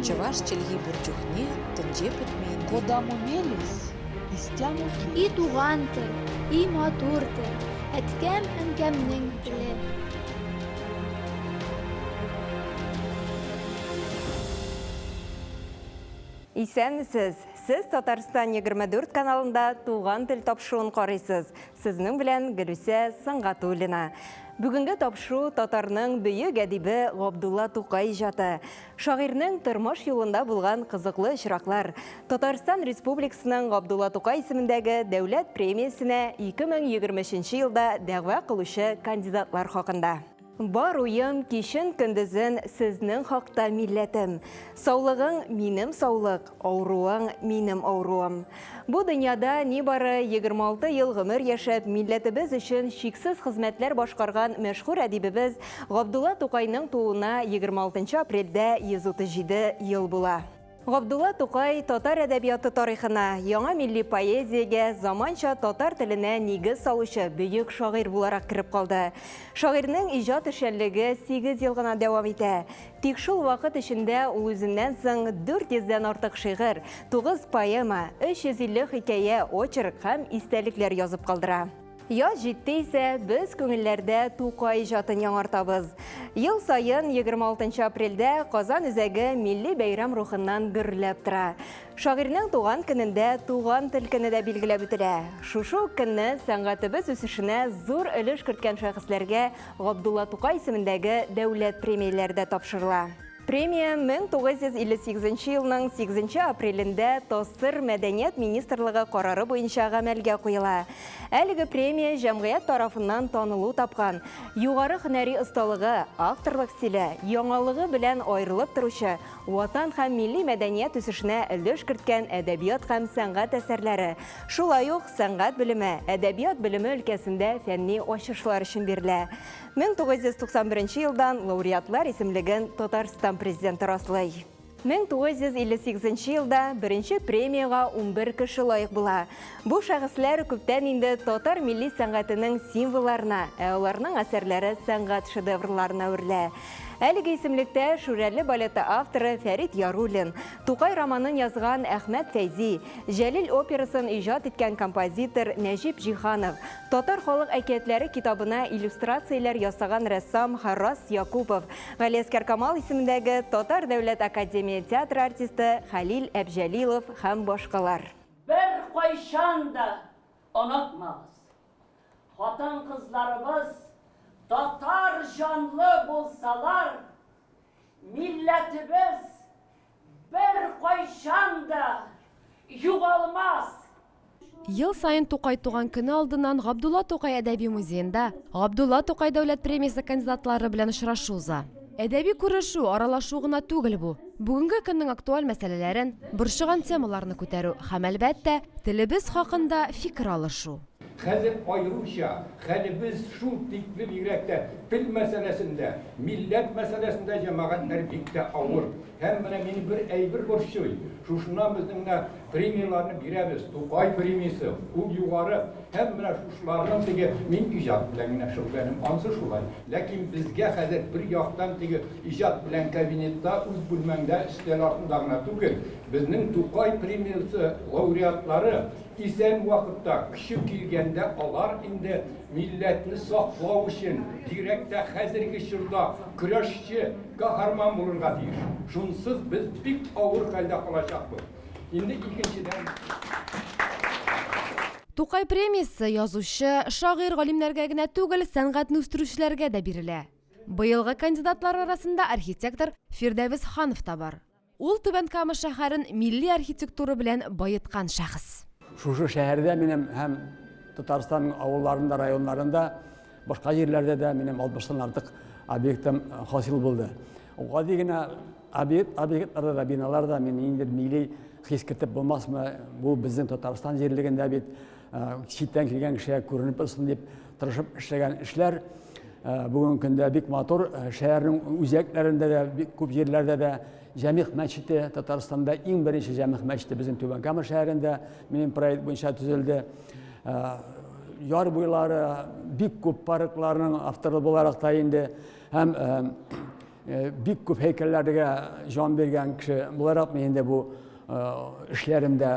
Чӑваш чӗлхи пурчухне тӗнче путмейн. Кодаму мелис, истяму И туған тіл, и матур тіл, әткәм әнкәмнең тілі. Исәнмесез, сіз Татарстан 24 каналында туған тіл тапшыуын қарайсыз. Сізнің білән Гүлүсә Сыңғатуллина. Бүгінгі тапшу татарның бүйік әдибі Ғабдулла Тукай ижаты. Шағирның тормыш юлында булган қызықлы очраклар. Татарстан Республикасының Ғабдулла Тукай исемендәге дәүләт премиясенә 2023 елда дәгъва кылучы кандидатлар хакында. Бар уем кишен көндізін сізнің хақта милләтім. Саулығың минем саулық, ауруың минем ауруым. Бу дөньяда нибары 26 ел гомер яшәп, милләтебез өчен шиксез хезмәтләр башкарган мәшһүр әдибебез Ғабдулла Тукайның тууына 26 апрельдә 137 ел була. Ғабдулла Тукай татар әдәбияты тарихына, яңа милли поэзиягә, заманча татар теленә нигез салучы бөек шагыйрь буларак кирип калды. Шагыйрьнең иҗат эшчәнлеге 8 ел гына дәвам итә. Тик шул вакыт эчендә ул үзеннән соң 400-дән артык шигырь, 9 поэма, 350 хикәя, очерк һәм истәлекләр язып калдыра. Яз җитте исә, без күңелләрдә Тукай иҗатын яңартабыз. Ел сайын 26 апрельдә Казан үзәге милли бәйрәм рухыннан гөрләп тора. Шагыйрьнең туган көнендә туган тел көне дә билгеләп үтелә. Шушы көнне сәнгатебез үсешенә зур өлеш керткән шәхесләргә Ғабдулла Тукай исемендәге дәүләт премияләре тапшырыла. Премия 1958 елның 8 апрелендә Тасыр мәдәният министрлыгы карары буенча гамәлгә куела. Әлеге премия җәмгыять тарафыннан танылу тапкан, югары һөнәри осталыгы, авторлык стиле, яңалыгы белән аерылып торучы, ватан һәм милли мәдәният үсешенә өлеш керткән әдәбият һәм сәнгать әсәрләре, шулай ук сәнгать белеме, әдәбият белеме өлкәсендә фәнни ачышлар өчен бирелә. 1991 елдан лауреатлар исемлеген Татарстан президенты раслый. 1958 елда беренче премияга 11 кеше лайык була. Бу шәхесләр күптән инде татар милли сәнгатының символларына, аларның әсәрләре сәнгать шедеврларына үрлә. Әлеге исемлектә Шүрәле балеты авторы Фәрит Яруллин, Тукай романын язган Әхмәт Фәйзи, Җәлил операсын иҗат иткән композитор Нәҗип Җиһанов, Татар халык әкиятләре китабына иллюстрацияләр ясаган рәссам Харрас Якупов, Галиәскәр Камал исемендәге Татар дәүләт академия театр артисты Хәлил Әбҗәлилов һәм башкалар. Бер кайчан да онытмагыз. Хатын кызларыбыз татар жанлы булсалар, милләтебез бер кайчан да югалмас. Ел сайын Тукай туган көне алдыннан Ғабдулла Тукай әдәби музейында Ғабдулла Тукай дәүләт премиясе кандидатлары белән очрашу уза. Әдәби күрешү, аралашу гына түгел бу. Бүгенге көннең актуаль мәсьәләләрен, борчыган темаларны күтәрү һәм әлбәттә телебез хакында фикер алышу. Хәзер айруча, хәле без шул тикле бигрәктә тел мәсьәләсендә, милләт мәсьәләсендә җәмәгатьләр бик тә авыр. Һәм менә мине бер әйбер борчый. Шушыннан безнең премияларны бирәбез. Тукай премиясе, ул югары. Һәм менә шушларның теге мин иҗат белән генә шөгыльләнәм, ансы шулай. Ләкин безгә хәзер бер яктан теге иҗат белән кабинетта үз бүлмәңдә өстәл артында гына түгел, безнең Тукай премиясе лауреатлары исән вакытта кеше килгәндә алар инде милләтне саклау өчен директә хәзерге чорда көрәшче каһарман булырга тиеш. Шунсыз без бик авыр хәлдә калачакбыз. Инде икенчедән Тукай премиясе язучы, шагыйрь, галимнәргә генә түгел, сәнгатьне үстерүчеләргә дә бирелә. Быелгы кандидатлар арасында архитектор Фирдәвис Ханов та бар. Ул Түбән Кама шәһәрен милли архитектура белән байыткан шәхес. Шушы шәһәрдә минем һәм Татарстан авылларында, районнарында, башка җирләрдә дә минем 60-тан артык объектым хасил булды. Гади генә объектларда да, биналарда мин инде милли хис кертеп булмасмы, бу безнең Татарстан җирлегендә бит читтән килгән кешегә күренеп булсын дип тырышып эшләгән эшләр бүгенге көндә бик матур. Шәһәрнең үзәкләрендә дә, бик күп җирләрдә дә Җәмигъ мәчете, Татарстанда иң беренче Җәмигъ мәчете безнең Түбән Кама шәһәрендә минем проект буенча төзелде. яр буйлары, бик күп паркларның авторы буларак та инде һәм бик күп һәйкәлләргә җан биргән кеше буларак мен инде бу эшләремдә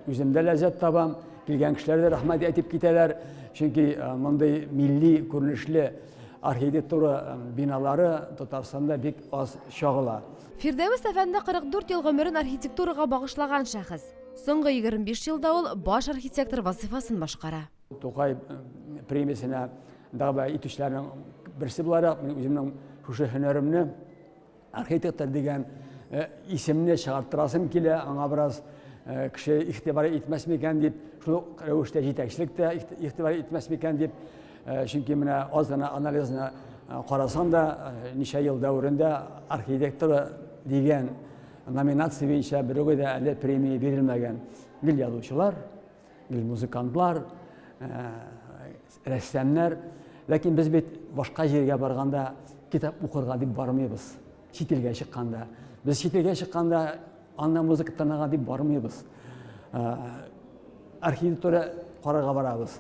үземдә ләззәт табам. Килгән кешеләргә рәхмәт әйтеп китәләр, чөнки мондый милли күренешле архитектура биналары Татарстанда бик аз чагыла. Фирдәвес әфәнде 44 ел гомерен архитектурага багышлаган шәхес. Соңгы 25 елда ул баш архитектор вазифасын башкара. Тукай премиясенә дәгъва итүчеләрнең берсе буларак мин үземнең шушы һөнәремне архитектор дигән исемне чыгартырасым килә, аңа бераз кеше игътибар итмәс микән дип, шул рәвештә җитәкчелек тә игътибар итмәс микән дип, чөнки менә аз гына анализны карасам да, ничә ел дәврендә архитектура дигән номинация буенча берегә дә әле премия бирелмәгән. Гел язучылар, гел музыкантлар, рәссамнар, ләкин без бит башка җиргә барганда китап укырга дип бармыйбыз. Чит илгә чыкканда, без чит илгә чыкканда анда музыка тыңларга дип бармыйбыз. Архитектура карарга барабыз.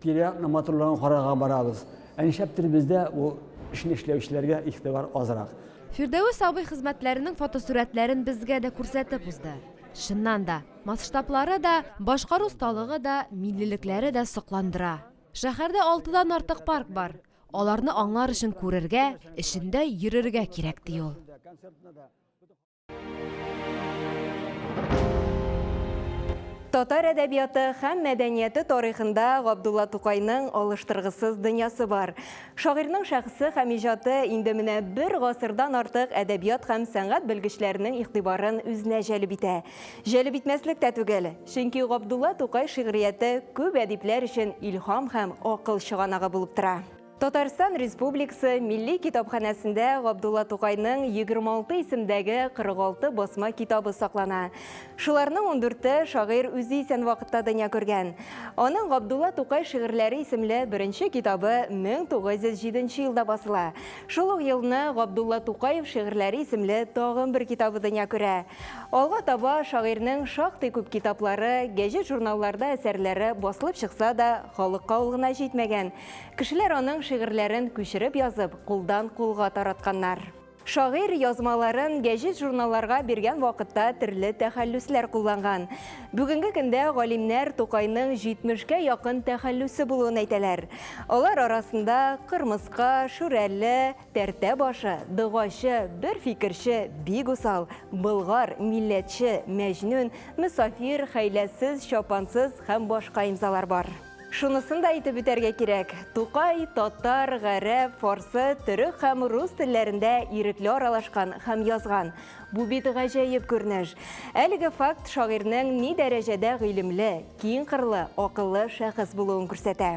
Тирәкне матурлыгын карарга барабыз. Әнишәптер бездә ул эшне эшләүчеләргә игътибар азрак. Фирдәвес абый хезмәтләренең фотосурәтләрен безгә дә күрсәтеп узды. Шуннан да, масштаблары да, башкару осталыгы да, миллилекләре дә сокландыра. Шәһәрдә 6дан артык парк бар. Аларны аңлар өчен күрергә, эшендә йөрергә кирәк ди ул. Татар әдәбияты һәм мәдәнияте тарихында Габдулла Тукайның алыштыргысыз дөньясы бар. Шагыйрьнең шәхсе һәм иҗаты инде менә бер гасырдан артык әдәбият һәм сәнгать белгечләренең игътибарын үзенә җәлеп итә. Җәлеп итмәслек тә түгел, чөнки Габдулла Тукай шигърияте күп әдипләр өчен илһам һәм акыл чыганагы булып тора. Татарстан Республикасы Милли китапханәсендә Габдулла Тукайның 26 исемдәге 46 басма китабы саклана. Шуларның 14-те шагыйрь үзе исән вакытта дөнья күргән. Аның Габдулла Тукай шигырьләре исемле беренче китабы 1907 елда басыла. Шул ук елны Габдулла Тукаев шигырьләре исемле тагын бер китабы дөнья күрә. Алга таба шагыйрьнең шактый күп китаплары, гәҗәт журналларда әсәрләре басылып чыкса да, халыкка ул гына җитмәгән. Кешеләр аның шигырьләрен күчереп язып, кулдан кулга таратканнар. Шагыйрь язмаларын гәҗәт журналларга биргән вакытта төрле тәхәллүсләр кулланган. Бүгенге көндә галимнәр Тукайның 70-кә якын тәхәллүсе булуын әйтәләр. Алар арасында Кырмыска, Шүрәле, Тәртә башы, Дыгачы, Бер фикерче, Бик усал, Болгар, Милләтче, Мәҗнүн, Мөсафир, Хәйләсез, Чапансыз һәм башка имзалар бар. Шунысын да әйтеп үтәргә кирәк. Тукай татар, гарәп, фарсы, төрек һәм рус телләрендә ирекле аралашкан һәм язган. Бу бит гаҗәеп күренеш. Әлеге факт шагыйрьнең ни дәрәҗәдә гыйлемле, киң кырлы, акыллы шәхес булуын күрсәтә.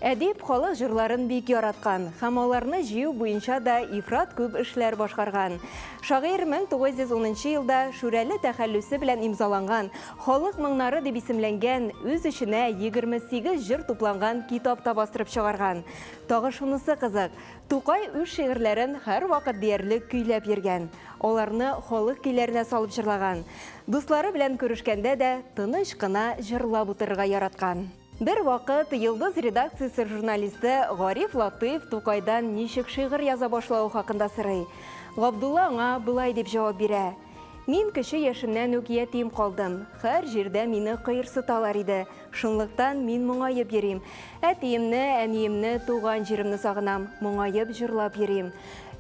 Әдип халык җырларын бик яраткан һәм аларны җыю буенча да ифрат күп эшләр башкарган. Шагыйрь 1910 елда Шүрәле тәхәллүсе белән имзаланган, халык моңнары дип исемләнгән, үз эченә 28 җыр тупланган китап та бастырып чыгарган. Тагы шунысы кызык, Тукай үз шигырьләрен һәр вакыт диярлек көйләп йөргән. Аларны халык көйләренә салып җырлаган. Дуслары белән күрешкәндә дә тыныч кына җырлап утырырга яраткан. Бер вакыт Йылдыз редакциясе журналисты Гариф Латыйф Тукайдан ничек шигырь яза башлауы хакында сорый. Габдулла аңа былай дип җавап бирә. Мин кеше яшемнән үк ятим калдым. Һәр җирдә мине кыерсыталар иде. Шунлыктан мин моңаеп йөрим. Әтиемне, әниемне, туган җиремне сагынам. Моңаеп җырлап йөрим.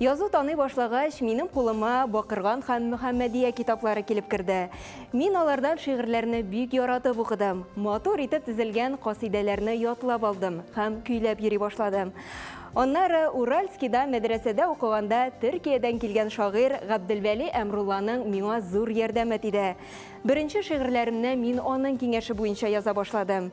Язу таный башлагач, минем кулыма Бакырган һәм Мөхәммәдия китаплары килеп керде. Мин алардан шигырьләрне бик яратып укыдым. Матур итеп тезелгән касыйдәләрне ятлап алдым һәм көйләп йөри башладым. Аннары Уральскида мәдрәсәдә укыганда Төркиядән килгән шагыйрь Габделвәли Әмрулланың миңа зур ярдәм итте. Беренче шигырьләремне мин аның киңәше буенча яза башладым.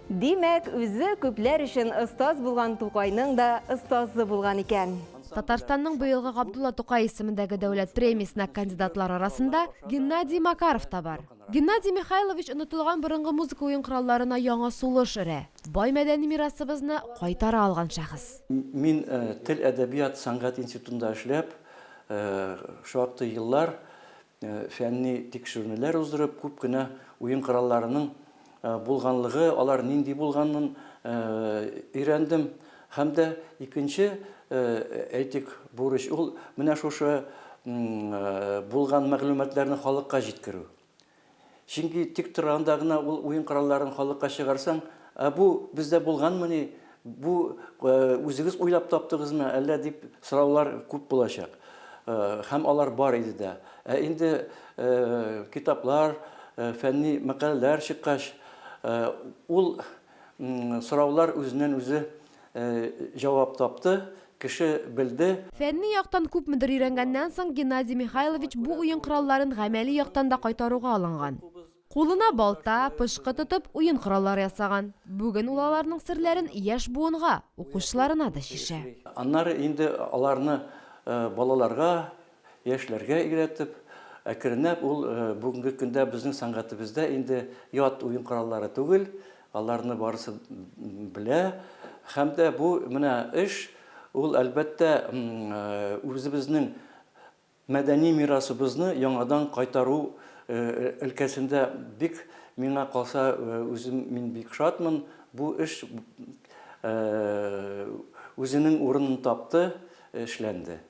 Димәк, үзе күпләр өчен остаз булган Тукайның да остазы булган икән. Татарстанның быелгы Габдулла Тукай исемендәге дәүләт премиясенә кандидатлар арасында Геннадий Макаров та бар. Геннадий Михайлович онытылган борынгы музыка уен коралларына яңа сулыш өрә. Бай мәдәни мирасыбызны кайтара алган шәхес. Мин тел әдәбият сәнгать институтында эшләп, шактый еллар фәнни тикшерүләр уздырып, күп кенә уен коралларының булганлыгы, алар нинди булганын өйрәндем. Һәм дә икенче әйтик бурыч ул менә шушы булган мәгълүматларны халыкка җиткерү. Чөнки тик торганда гына ул уен коралларын халыкка чыгарсаң, бу бездә булганмыни, бу үзегез уйлап таптыгызмы, әллә дип сораулар күп булачак. Һәм алар бар иде дә. Инде китаплар, фәнни мәкаләләр чыккач, ул сораулар үзеннән үзе җавап тапты, кеше белде. Фәнни яктан күпмедер өйрәнгәннән соң Геннадий Михайлович бу уен коралларын гамәли яктан да кайтаруга алынган. Кулына балта, пышкы тотып, уен кораллары ясаган. Бүген ул аларның серләрен яшь буынга, укучыларына да шишә. Аннары инде аларны балаларга, яшьләргә өйрәтеп, әкренләп ул бүгенге көндә безнең сәнгатебездә инде ят уен кораллары түгел, аларны барысы белә. Һәм дә бу менә эш ул әлбәттә үзебезнең мәдәни мирасыбызны яңадан кайтару өлкәсендә бик миңа калса мин бик шатмын. Бу эш үзенең урынын тапты, эшләнде.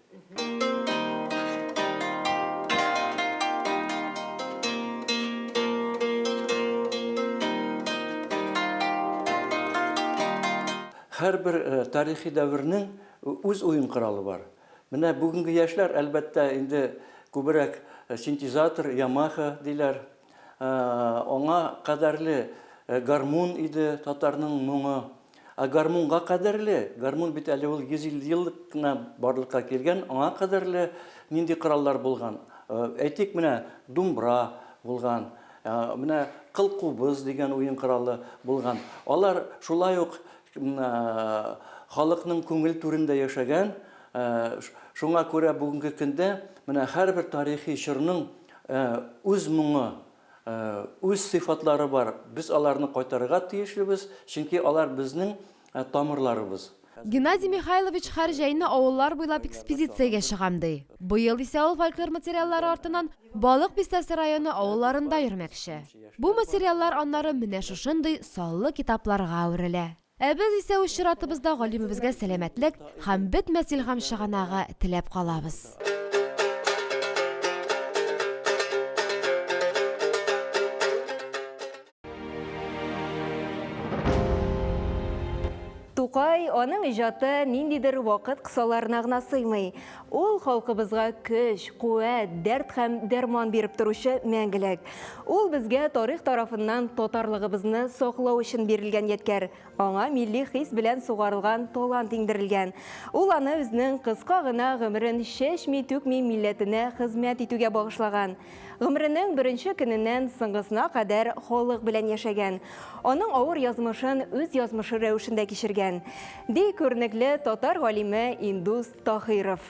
Һәрбер тарихи дәвернең үз уен коралы бар. Менә бүгенге яшьләр әлбәттә инде күбрәк синтезатор, Yamaha диләр. Аңа кадәрле гармун иде татарның моңы. Гармунга кадәрле, гармун бит әле ул 150 еллык кына барлыкка килгән, аңа кадәрле нинди кораллар булган. Әйтик, менә думбра булган, менә кылкубыз дигән уен коралы булган. Алар шулай ук халыкның күңел түрендә яшәгән. Шуңа күрә бүгенге көндә менә һәрбер тарихи чорның үз моңы, үз сыйфатлары бар. Без аларны кайтарырга тиешлебез, чөнки алар безнең тамырларыбыз. Геннадий Михайлович һәр җәйне авыллар буйлап экспедициягә чыгам ди. Быел исә ул фольклор материаллары артыннан Балык Бистәсе районы авылларында йөрмәкче. Бу материаллар аннары менә шушындый саллы китапларга әверелә. Без исә үз чиратыбызда галимебезгә сәламәтлек һәм бетмәс илһам чыганагы теләп калабыз. Тукай аның иҗаты ниндидер вакыт кысаларына гына сыймый. Ул халкыбызга көч, куәт, дәрт һәм дәрман биреп торучы мәңгелек. Ул безгә тарих тарафыннан татарлыгыбызны саклау өчен бирелгән яткәр. Аңа милли хис белән сугарылган талант иңдерелгән. Ул аны үзенең кыска гына гомерен чәчми-түкми милләтенә хезмәт итүгә багышлаган. Гомеренең беренче көненнән соңгысына кадәр халык белән яшәгән. Аның авыр язмышын үз язмышы рәвешендә кичергән. Ди күренекле татар галиме Индус Таһиров.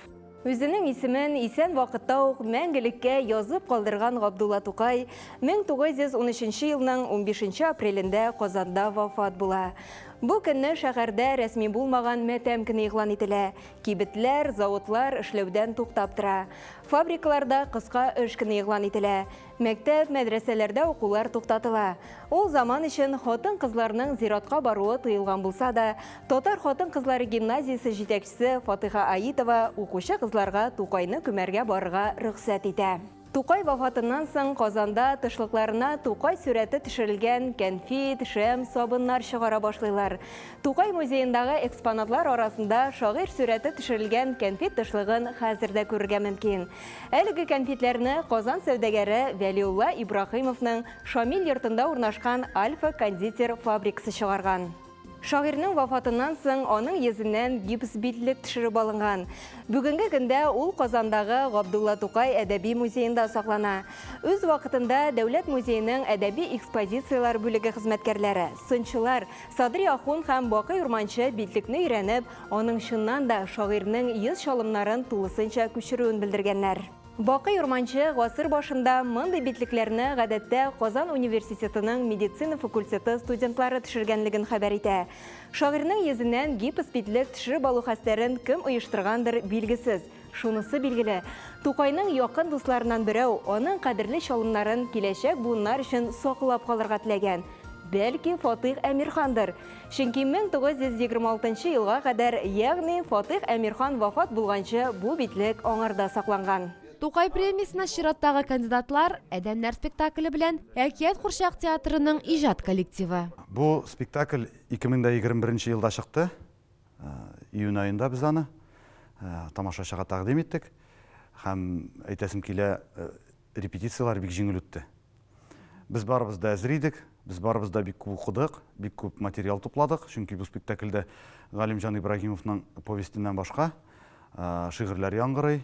Үзенең исемен исән вакытта ук мәңгелеккә язып калдырган Габдулла Тукай 1913 елның 15 апрелендә Казанда вафат була. Бу көнне шәһәрдә рәсми булмаган матәм көне игълан ителә. Кибетләр, заводлар эшләүдән туктап тора. Фабрикаларда кыска эш көне игълан ителә. Мәктәп, мәдрәсәләрдә укулар туктатыла. Ул заман өчен хатын-кызларның зиратка баруы тыелган булса да, татар хатын-кызлары гимназиясе җитәкчесе Фатиха Аитова укучы кызларга Тукайны күмәргә барырга рөхсәт итә. Тукай вафатыннан соң Казанда тышлыкларына Тукай сүрәте төшерелгән кәнфит, шәм, сабыннар чыгара башлыйлар. Тукай музеендагы экспонатлар арасында шагыйрь сүрәте төшерелгән кәнфит тышлыгын хәзердә күрергә мөмкин. Әлеге кәнфитләрне Казан сәүдәгәре Вәлиулла Ибрахимовның Шамил йортында урнашкан Альфа кондитер фабрикасы чыгарган. Шагыйрьнең вафатыннан соң аның йөзеннән гипс битлек төшереп алынган. Бүгенге көндә ул Казандагы Габдулла Тукай әдәби музеенда саклана. Үз вакытында Дәүләт музееның әдәби экспозициялар бүлеге хезмәткәрләре, сынчылар Садри Ахун һәм Бакый Урманчы битлекне өйрәнеп, аның чыннан да шагыйрьнең йөз чалымнарын тулысынча күчерүен белдергәннәр. Бакый Урманчы гасыр башында мондый битлекләрне гадәттә Казан университетының медицина факультеты студентлары төшергәнлеген хәбәр итә. Шагыйрьнең йөзеннән гипс битлек төшереп алу хәстәрен кем оештыргандыр билгесез. Шунысы билгеле, Тукайның якын дусларыннан берәү аның кадерле чалымнарын киләчәк буыннар өчен саклап калырга теләгән. бәлки Фатих Әмирхандыр. Чөнки 1926 елга кадәр, ягъни Фатих Әмирхан вафат булганчы бу битлек аңарда сакланган. Тукай премиясына чираттагы кандидатлар «Әдәмнәр» спектакле белән Әкият Курчак театрының иҗат коллективы. Бу спектакль 2021 елда чыкты. Июнь айында без аны тамашачыга тәкъдим иттек. Һәм әйтәсем килә, репетициялар бик җиңел үтте. Без барыбыз да әзер идек, без барыбыз да бик күп укыдык, бик күп материал тупладык. Чөнки бу спектакльдә Галимҗан Ибраһимовның повестеннән башка шигырьләр яңгырый,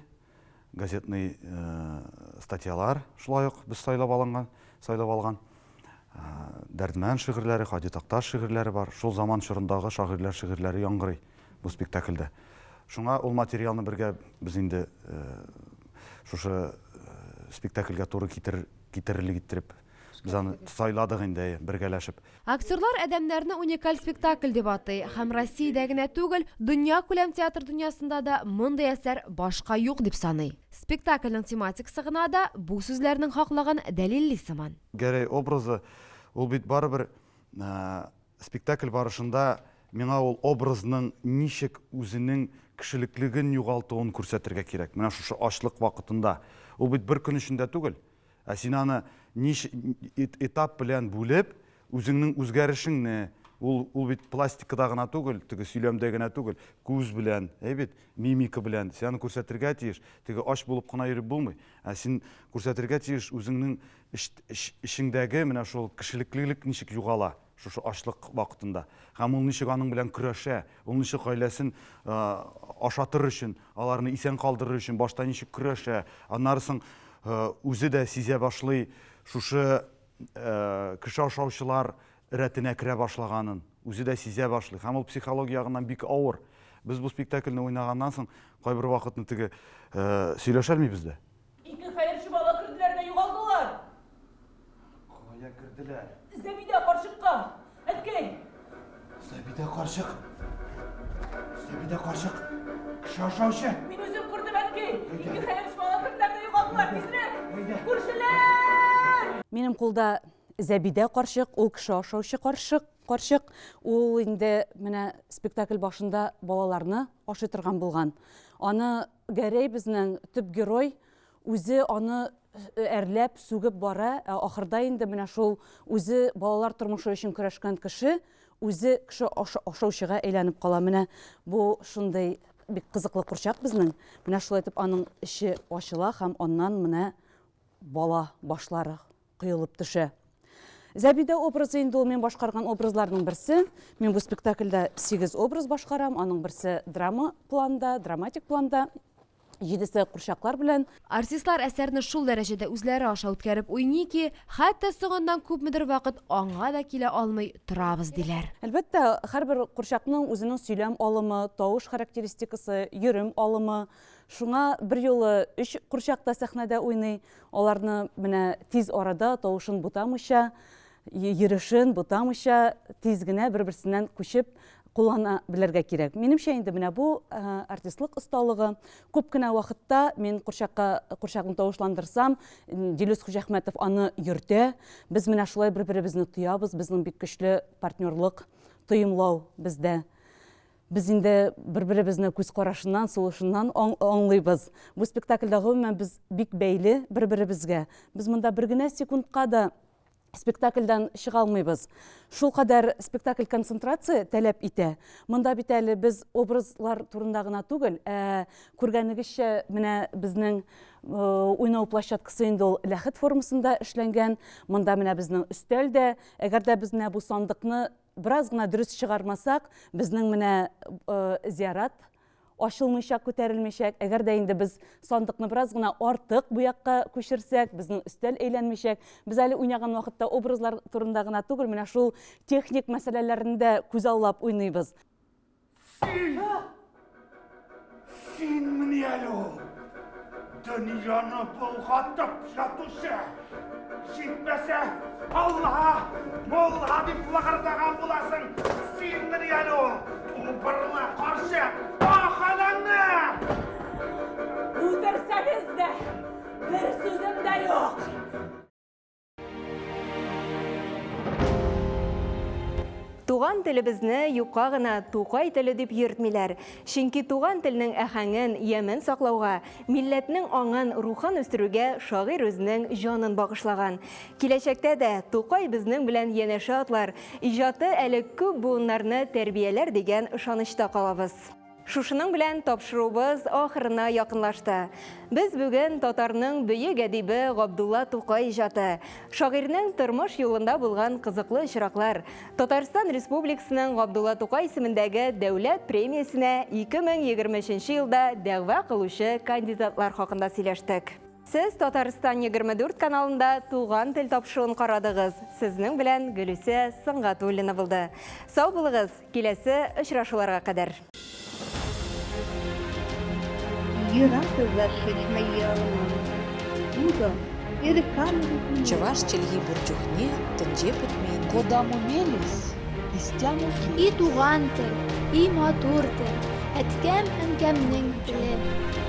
газетный статьялар шулай ук без сайлап алган. Дәрдмән шигырьләре, Хади Такташ шигырьләре бар. Шул заман чорындагы шагыйрьләр шигырьләре яңгырый бу спектакльдә. Шуңа ул материалны бергә без инде шушы спектакльгә туры китерерлек иттереп без аны сайладык инде бергәләшеп. Актерлар «Әдәмнәрне» уникаль спектакль дип атый һәм Россиядә генә түгел, дөнья күләм театр дөньясында да мондый әсәр башка юк дип саный. Спектакльнең тематикасы гына да бу сүзләрнең хаклыгын дәлилли сыман. Гәрәй образы ул бит барыбер спектакль барышында миңа ул образның ничек үзенең кешелеклеген югалтуын күрсәтергә кирәк. Менә шушы ачлык вакытында. Ул бит бер көн эчендә түгел. Ә син аны этап белән бүлеп, үзеңнең үзгәрешеңне, ул бит пластикада гына түгел, теге сөйләмдә генә түгел, күз белән, бит мимика белән син аны күрсәтергә тиеш. Теге аш булып кына йөреп булмый. Ә син күрсәтергә тиеш үзеңнең ишеңдәге менә шул кешелеклелек ничек югала шушы ачлык вакытында. Һәм ул ничек аның белән көрәшә, ул ничек гаиләсен ашатыр өчен, аларны исән калдырыр өчен башта ничек көрәшә, аннары соң үзе дә сизә башлый шушы кеше ашаучылар рәтенә керә башлаганын, үзе дә сизә башлый. Һәм ул психологиягыннан бик авыр. Без бу спектакльне уйнаганнан соң кайбер вакытны теге сөйләшәлмибез дә. Ике хәерче бала керделәр дә югалдылар. Кая керделәр? Зәбидә карчыкка. Әткәй. Зәбидә карчык. Кеше ашаучы. Мин үзем күрдем, әткәй. Ике хәерче бала керделәр дә югалдылар. Тизрәк. Күршеләр! Минем кулда Зәбидә карчык, ул кеше ашаучы карчык. Ул инде менә спектакль башында балаларны ашый торган булган. Аны Гәрәй безнең төп герой үзе аны әрләп, сүгеп бара, ахырда инде менә шул үзе балалар тормышы өчен көрәшкән кеше, үзе кеше ашаучыга әйләнеп кала. Менә бу шундый бик кызыклы курчак безнең. Менә шулай итеп аның эче ачыла һәм аннан менә бала башлары кыйлып төшә. Зәбидә образы инде ул мен башкарган образларның берсе. Мин бу спектакльдә 8 образ башкарам. Аның берсе драматик планда, 7-се курчаклар белән. Артистлар әсәрне шул дәрәҗәдә үзләре аша үткәреп уйный ки, хәтта соңыннан күпмедер вакыт аңа да килә алмый торабыз диләр. Әлбәттә, һәрбер курчакның үзенең сөйләм алымы, тавыш характеристикасы, йөрем алымы. Шуңа бер юлы 3 курчакта сәхнәдә уйный. Аларны менә тиз арада тавышын бутамыйча, йөришен бутамыйча, тиз генә бер-берсеннән күчеп куллана белергә кирәк. Минемчә инде менә бу артистлык осталыгы. Күп кенә вакытта мин курчакны тавышландырсам, Дилүс Хуҗахмәтов аны йөртә. Без менә шулай бер-беребезне тоябыз. Безнең бик көчле партнерлык, тоемлау бездә. Без инде бер-беребезне күз карашыннан, сулышыннан аңлыйбыз. Бу спектакльдә гомумән без бик бәйле бер-беребезгә. Без монда бер генә секундка да спектакльдән чыга алмыйбыз. Шул кадәр спектакль концентрация таләп итә. Монда бит әле без образлар турында гына түгел, күргәнегезчә менә безнең уйнау площадкасы инде ул ләхет формасында эшләнгән. Монда менә безнең өстәлдә, әгәр дә без менә бу сандыкны бераз гына дөрес чыгармасак, безнең менә зиярат ашылмыйча, күтәрелмәйчәк. Әгәр дә инде без сандыкны бераз гына артык бу якка күчерсәк, безнең өстәл әйләнмәйчәк. Без әле уйнаган вакытта образлар турында гына түгел, менә шул техник мәсьәләләрендә күз аллап уйныйбыз. Син менә әле ул дөньяны болгатып ятучы. Җитмәсә, Алла, Молла дип лыгырдаган буласың. Син менә әле ул бырлы каршы аханаңны. Үтерсәгез дә, бер сүзем дә юк. туган телебезне юкка гына Тукай теле дип йөртмиләр. Чөнки туган телнең әһәңен, ямен саклауга, милләтнең аңын, рухын үстерүгә шагыйрь үзенең җанын багышлаган. Киләчәктә дә Тукай безнең белән янәшә атлар, иҗаты әле күп буыннарны тәрбияләр дигән ышанычта калабыз. Шушының белән тапшырубыз ахырына якынлашты. Без бүген татарның бөек әдибе Габдулла Тукай иҗаты, шагыйрьнең тормыш юлында булган кызыклы очраклар, Татарстан Республикасының Габдулла Тукай исемендәге дәүләт премиясенә 2023 елда дәгъва кылучы кандидатлар хакында сөйләштек. Сез Татарстан 24 каналында туган тел тапшыруын карадыгыз. Сезнең белән Гөлүсә Сыңгатуллина булды. Сау булыгыз, киләсе очрашуларга кадәр. Чаваш челги бурчухне тенже путмейді. Куда мумелис, истяму И туган тел, и матур тел, әткәм әнкәмнең теле.